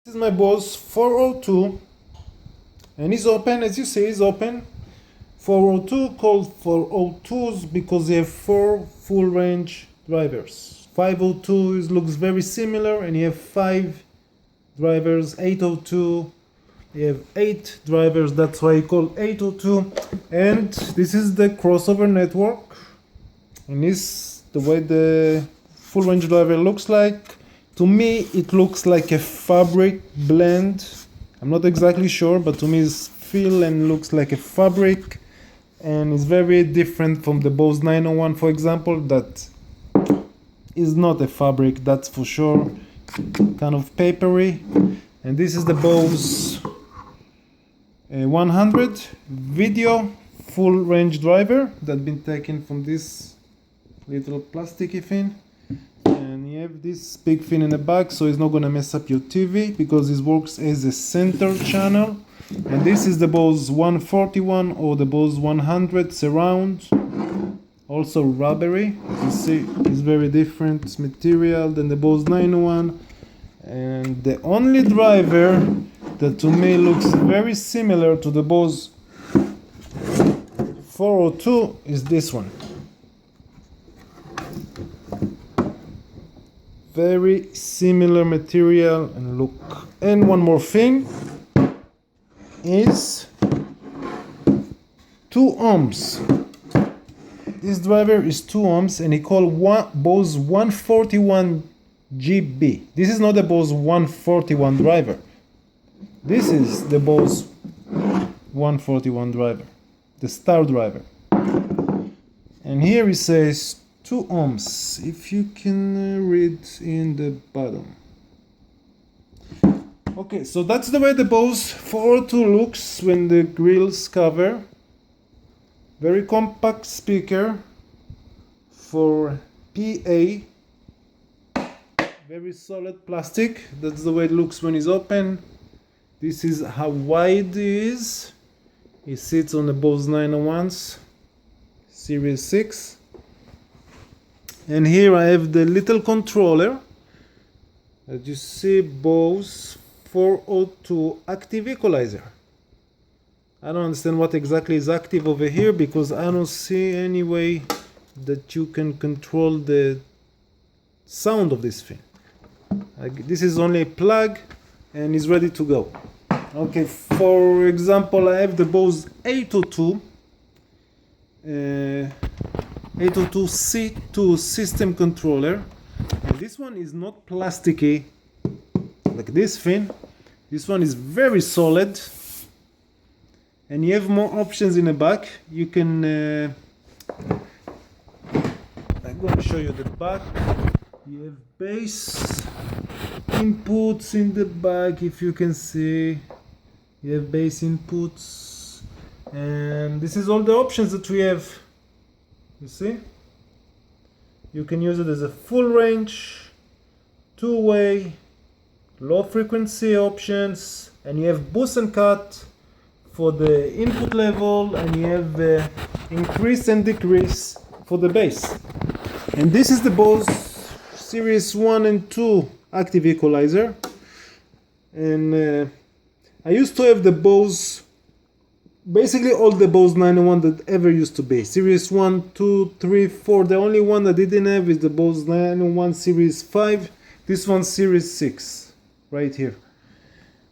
This is my Bose 402 and it's open, as you see, it's open. 402 called 402s because they have 4 full range drivers. 502 looks very similar and you have 5 drivers. 802 you have 8 drivers, that's why you call 802. And this is the crossover network, and this is the way the full range driver looks like. To me it looks like a fabric blend. I'm not exactly sure, but to me it feels and looks like a fabric, and it's very different from the Bose 901, for example, that is not a fabric, that's for sure, kind of papery. And this is the Bose 100 video full range driver that's been taken from this little plasticky thing. And you have this big thing in the back, so it's not going to mess up your TV because it works as a center channel. And this is the Bose 141 or the Bose 100 surround, also rubbery. You see it's very different material than the Bose 901. And the only driver that to me looks very similar to the Bose 402 is this one. Very similar material and look. And one more thing is 2 ohms. This driver is 2 ohms and he called Bose 141 GB. This is not the Bose 141 driver. This is the Bose 141 driver, the star driver. And here it says 2 ohms, if you can read in the bottom. Okay, so that's the way the Bose 402 looks when the grill's cover. Very compact speaker for PA. Very solid plastic. That's the way it looks when it's open. This is how wide it is. It sits on the Bose 901s Series 6. And here I have the little controller. As you see, Bose 402 active equalizer. I don't understand what exactly is active over here because I don't see any way that you can control the sound of this thing. This is only a plug and it's ready to go. Okay, for example, I have the Bose 802 802C2 system controller, and this one is not plasticky like this thing. This one is very solid, and you have more options in the back. You can I'm going to show you the back. You have bass inputs in the back, if you can see. You have bass inputs, and this is all the options that we have. You see, you can use it as a full range, 2-way, low frequency options, and you have boost and cut for the input level, and you have increase and decrease for the bass. And this is the Bose Series 1 and 2 active equalizer. And I used to have the Bose, basically all the Bose 901 that ever used to be. Series 1, 2, 3, 4. The only one I didn't have is the Bose 901 Series 5. This one Series 6, right here.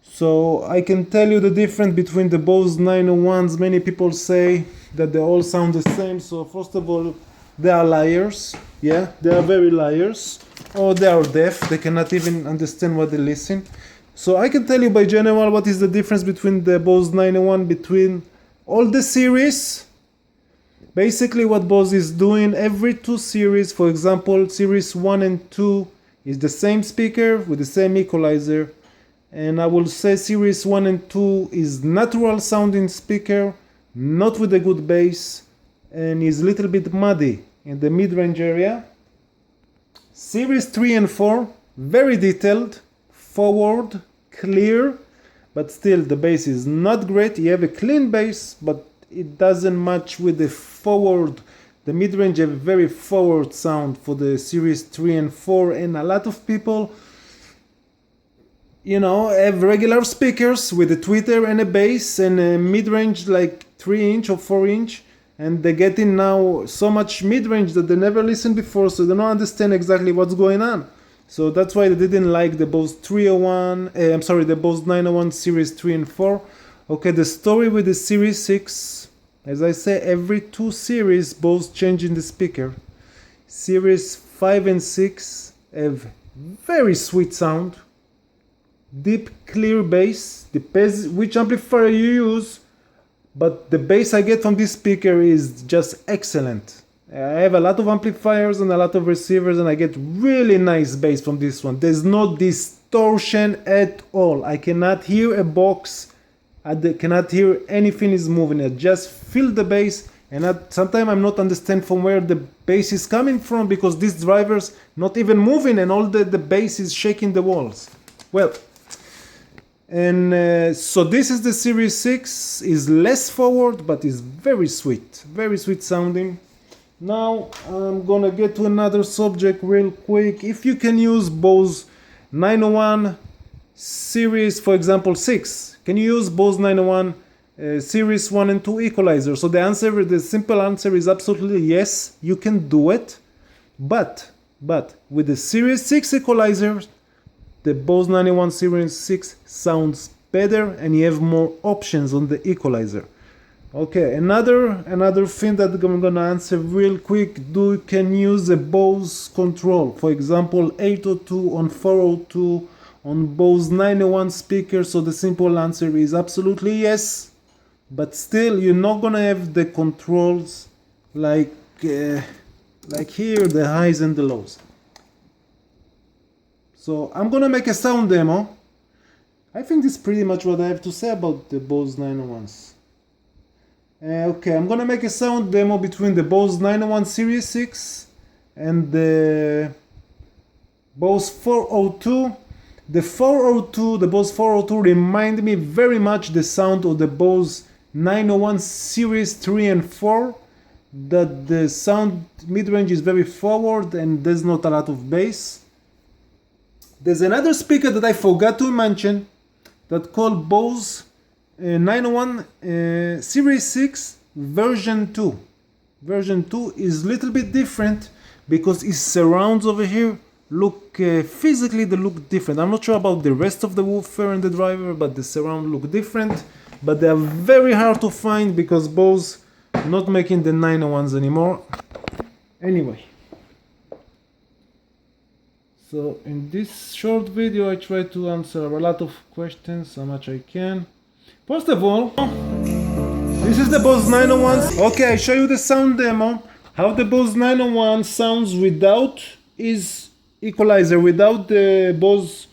So I can tell you the difference between the Bose 901s. Many people say that they all sound the same. So first of all, they are liars. Yeah, they are very liars. Or they are deaf. They cannot even understand what they listen. So I can tell you by general what is the difference between the Bose 901 between all the series. Basically what Bose is doing, every 2 series, for example, Series 1 and 2 is the same speaker with the same equalizer. And I will say Series 1 and 2 is natural sounding speaker, not with a good bass, and is a little bit muddy in the mid-range area. Series 3 and 4, very detailed, forward, clear, but still the bass is not great. You have a clean bass, but it doesn't match with the forward. The mid-range have a very forward sound for the Series 3 and 4, and a lot of people you know, have regular speakers with a tweeter and a bass and a mid-range like 3" or 4", and they're getting now so much mid-range that they never listened before, so they don't understand exactly what's going on. So that's why they didn't like the Bose 301, the Bose 901 Series 3 and 4. Okay, the story with the Series 6, as I say, every 2 series Bose changing the speaker. Series 5 and 6 have very sweet sound, deep clear bass, depends which amplifier you use, but the bass I get from this speaker is just excellent. I have a lot of amplifiers and a lot of receivers, and I get really nice bass from this one. There's no distortion at all. I cannot hear a box, I cannot hear anything is moving. I just feel the bass, and sometimes I'm not understand from where the bass is coming from, because these drivers not even moving and all the bass is shaking the walls. Well, and so this is the Series 6, is less forward but is very sweet sounding. Now I'm gonna get to another subject real quick. If you can use Bose 901 Series, for example 6, can you use Bose 901 Series 1 and 2 equalizer? So the simple answer is absolutely yes, you can do it. But with the Series 6 equalizer, the Bose 901 Series 6 sounds better and you have more options on the equalizer. Okay, another thing that I'm gonna answer real quick. You can use a Bose control, for example 802 on 402 on Bose 901 speaker? So the simple answer is absolutely yes, but still you're not gonna have the controls like here, the highs and the lows. So I'm gonna make a sound demo. I think this is pretty much what I have to say about the Bose 901s. Okay, I'm gonna make a sound demo between the Bose 901 Series 6 and the Bose 402. The Bose 402 remind me very much the sound of the Bose 901 Series 3 and 4, that the sound mid-range is very forward and there's not a lot of bass. There's another speaker that I forgot to mention that called Bose 901 Series 6 version 2. Version 2 is a little bit different because its surrounds over here look physically, they look different. I'm not sure about the rest of the woofer and the driver, but the surround look different. But they are very hard to find because Bose not making the 901s anymore. Anyway, so in this short video I try to answer a lot of questions, how much I can. First of all, this is the Bose 901. Okay, I show you the sound demo, how the Bose 901 sounds without its equalizer, without the Bose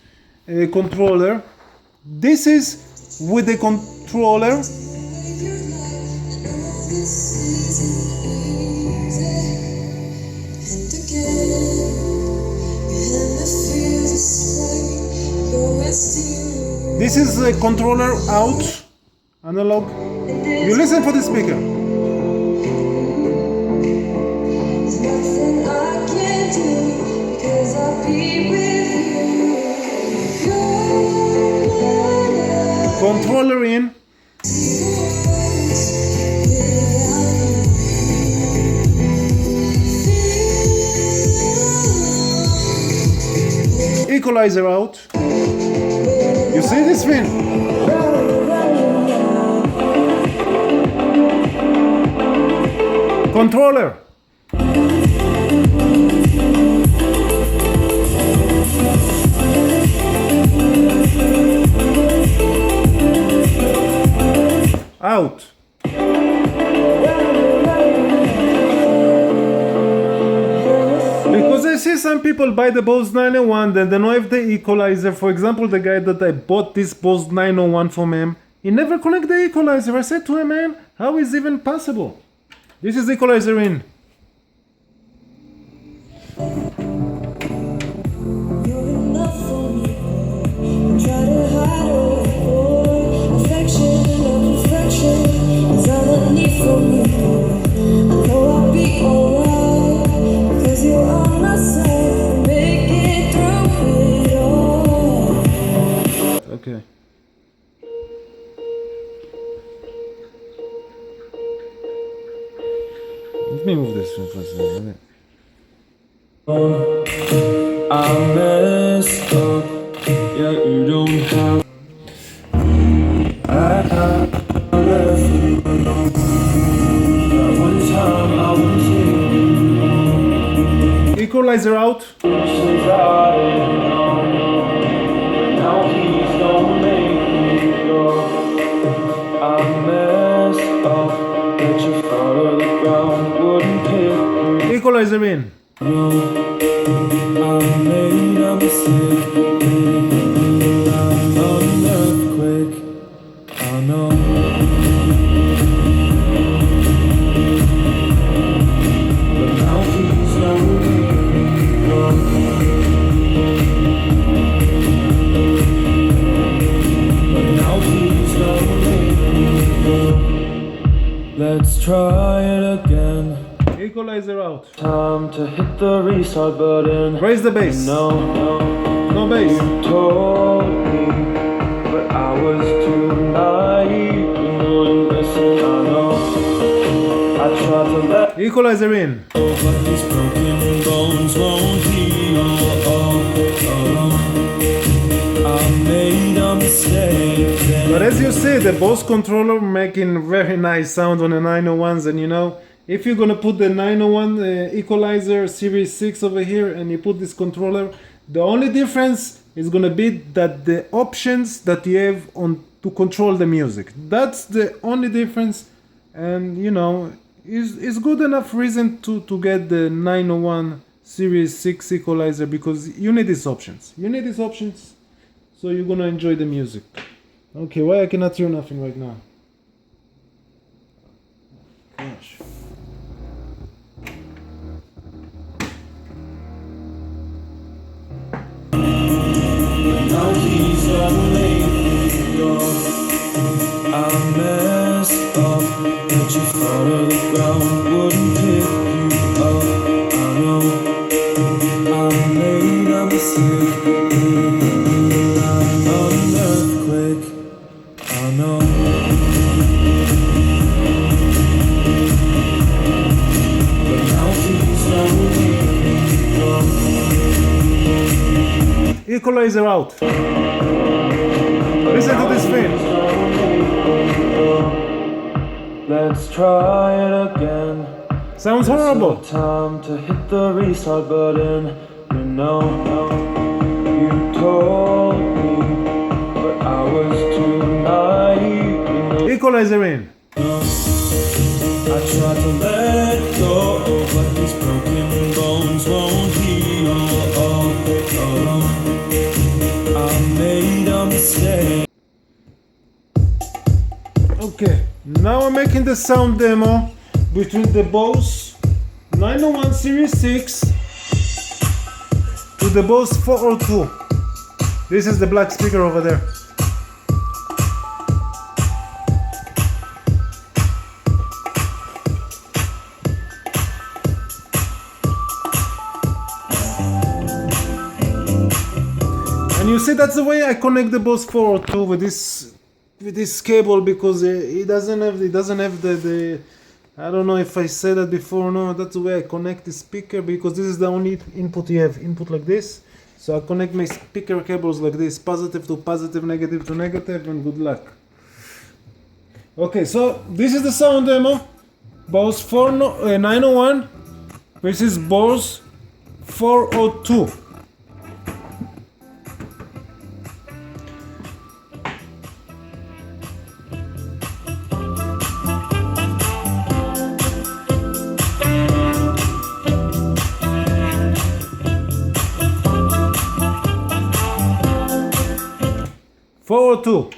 controller. This is with the controller. This is the controller out, analog. You listen for the speaker. Controller in. Equalizer out. You see this thing? Controller. Out. Because I see some people buy the Bose 901, then they don't have the equalizer. For example, the guy that I bought this Bose 901 from him, he never connect the equalizer. I said to him, man, how is even possible? This is the equalizer in. Okay. Let me move this one for a second. I messed up, yeah, you don't have. I left you alone. That one time I was here. Equalizer out. Since I didn't know, now he's gonna make me go. I messed up, let you fall to the ground, wouldn't pick me. Equalizer in. I made a mistake, I'm an earthquake, I know. But now he's lonely, but now he's lonely. Let's try it again. Equalizer out. Time to hit the restart button. Raise the bass. No, No bass. you told me, but I was too naive. You wouldn't listen, I know. I tried to let Equalizer in. go, but these broken bones won't heal. I made a mistake. But as you see, the Bose controller making very nice sound on the 901s, and you know, if you're gonna put the 901 equalizer series 6 over here and you put this controller, the only difference is gonna be that the options that you have on to control the music. That's the only difference, and you know, is good enough reason to get the 901 series 6 equalizer, because you need these options. You need these options, so you're gonna enjoy the music. Okay, why I cannot hear nothing right now? Gosh. Now he's lonely. I messed up, let you fall to the ground, wouldn't pick you up. I know I made a mistake. I'm an earthquake. I know. But now he's lonely. Equalizer out. Listen to this thing. Let's try it again. Sounds horrible. Time to hit the restart button. You know, you told me, but I was too naive. Equalizer in. I tried to let go, but these broken bones won't heal. I made a mistake. Okay, now I'm making the sound demo between the Bose 901 Series 6 to the Bose 402. This is the black speaker over there. And you see, that's the way I connect the Bose 402 with this cable, because it doesn't have the I don't know if I said that before or no. That's the way I connect the speaker, because this is the only input you have, input like this. So I connect my speaker cables like this, positive to positive, negative to negative, and good luck. Okay, so this is the sound demo. Bose 901 versus Bose 402. Forward two.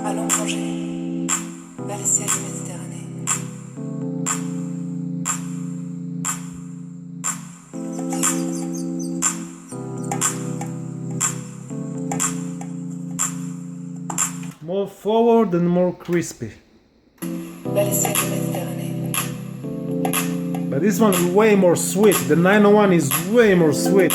Allons plonger vers les ciels de Méditerranée. More forward and more crispy. Vers les ciels de Méditerranée. But This one is way more sweet. The 901 is way more sweet.